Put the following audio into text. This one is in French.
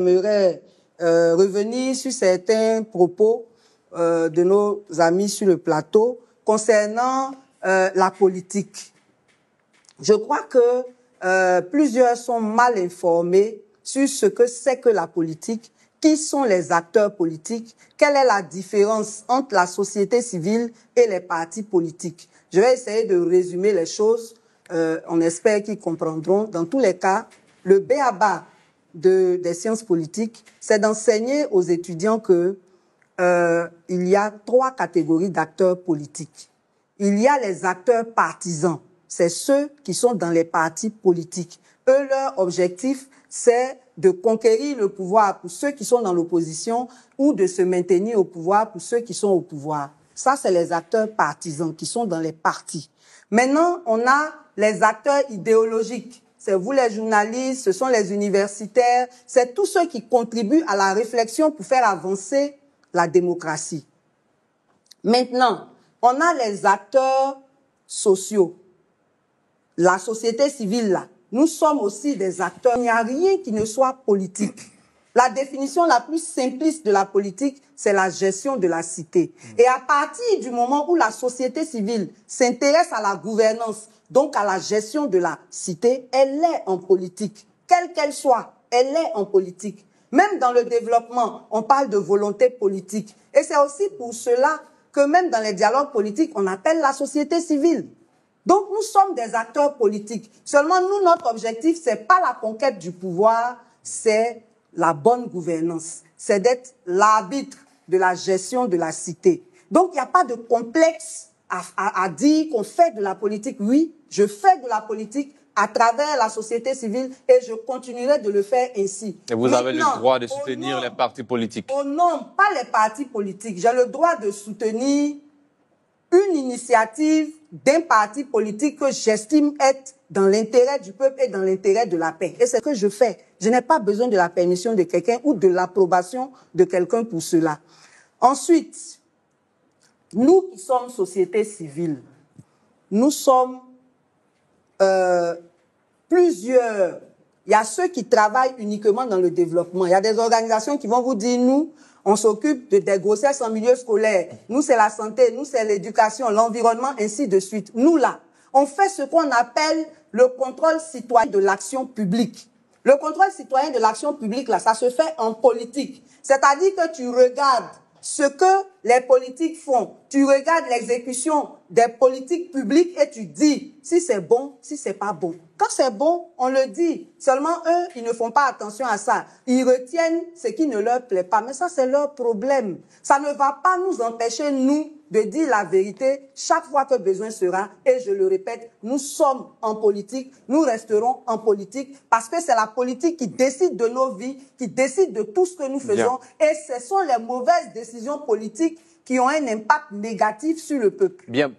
J'aimerais revenir sur certains propos de nos amis sur le plateau concernant la politique. Je crois que plusieurs sont mal informés sur ce que c'est que la politique, qui sont les acteurs politiques, quelle est la différence entre la société civile et les partis politiques. Je vais essayer de résumer les choses, on espère qu'ils comprendront. Dans tous les cas, le b.a.-ba des sciences politiques, c'est d'enseigner aux étudiants que il y a 3 catégories d'acteurs politiques. Il y a les acteurs partisans, c'est ceux qui sont dans les partis politiques. Eux, leur objectif, c'est de conquérir le pouvoir pour ceux qui sont dans l'opposition ou de se maintenir au pouvoir pour ceux qui sont au pouvoir. Ça, c'est les acteurs partisans qui sont dans les partis. Maintenant, on a les acteurs idéologiques. C'est vous les journalistes, ce sont les universitaires, c'est tous ceux qui contribuent à la réflexion pour faire avancer la démocratie. Maintenant, on a les acteurs sociaux. La société civile, là, nous sommes aussi des acteurs. Il n'y a rien qui ne soit politique. La définition la plus simpliste de la politique, c'est la gestion de la cité. Et à partir du moment où la société civile s'intéresse à la gouvernance, donc à la gestion de la cité, elle est en politique. Quelle qu'elle soit, elle est en politique. Même dans le développement, on parle de volonté politique. Et c'est aussi pour cela que même dans les dialogues politiques, on appelle la société civile. Donc, nous sommes des acteurs politiques. Seulement, nous, notre objectif, c'est pas la conquête du pouvoir, c'est la bonne gouvernance. C'est d'être l'arbitre de la gestion de la cité. Donc, il n'y a pas de complexe à dire qu'on fait de la politique. Oui, je fais de la politique à travers la société civile et je continuerai de le faire ainsi. Et vous avez le droit de soutenir les partis politiques? Oh non, pas les partis politiques. J'ai le droit de soutenir une initiative d'un parti politique que j'estime être dans l'intérêt du peuple et dans l'intérêt de la paix. Et c'est ce que je fais. Je n'ai pas besoin de la permission de quelqu'un ou de l'approbation de quelqu'un pour cela. Ensuite, nous qui sommes société civile, nous sommes plusieurs. Il y a ceux qui travaillent uniquement dans le développement. Il y a des organisations qui vont vous dire, nous, on s'occupe des grossesses en milieu scolaire. Nous, c'est la santé. Nous, c'est l'éducation, l'environnement, ainsi de suite. Nous, là, on fait ce qu'on appelle le contrôle citoyen de l'action publique. Le contrôle citoyen de l'action publique, là, ça se fait en politique. C'est-à-dire que tu regardes ce que les politiques font. Tu regardes l'exécution des politiques publiques et tu dis si c'est bon, si c'est pas bon. Quand c'est bon, on le dit. Seulement eux, ils ne font pas attention à ça. Ils retiennent ce qui ne leur plaît pas. Mais ça, c'est leur problème. Ça ne va pas nous empêcher, nous, de dire la vérité chaque fois que besoin sera. Et je le répète, nous sommes en politique, nous resterons en politique parce que c'est la politique qui décide de nos vies, qui décide de tout ce que nous faisons. Bien. Et ce sont les mauvaises décisions politiques qui ont un impact négatif sur le peuple. Bien.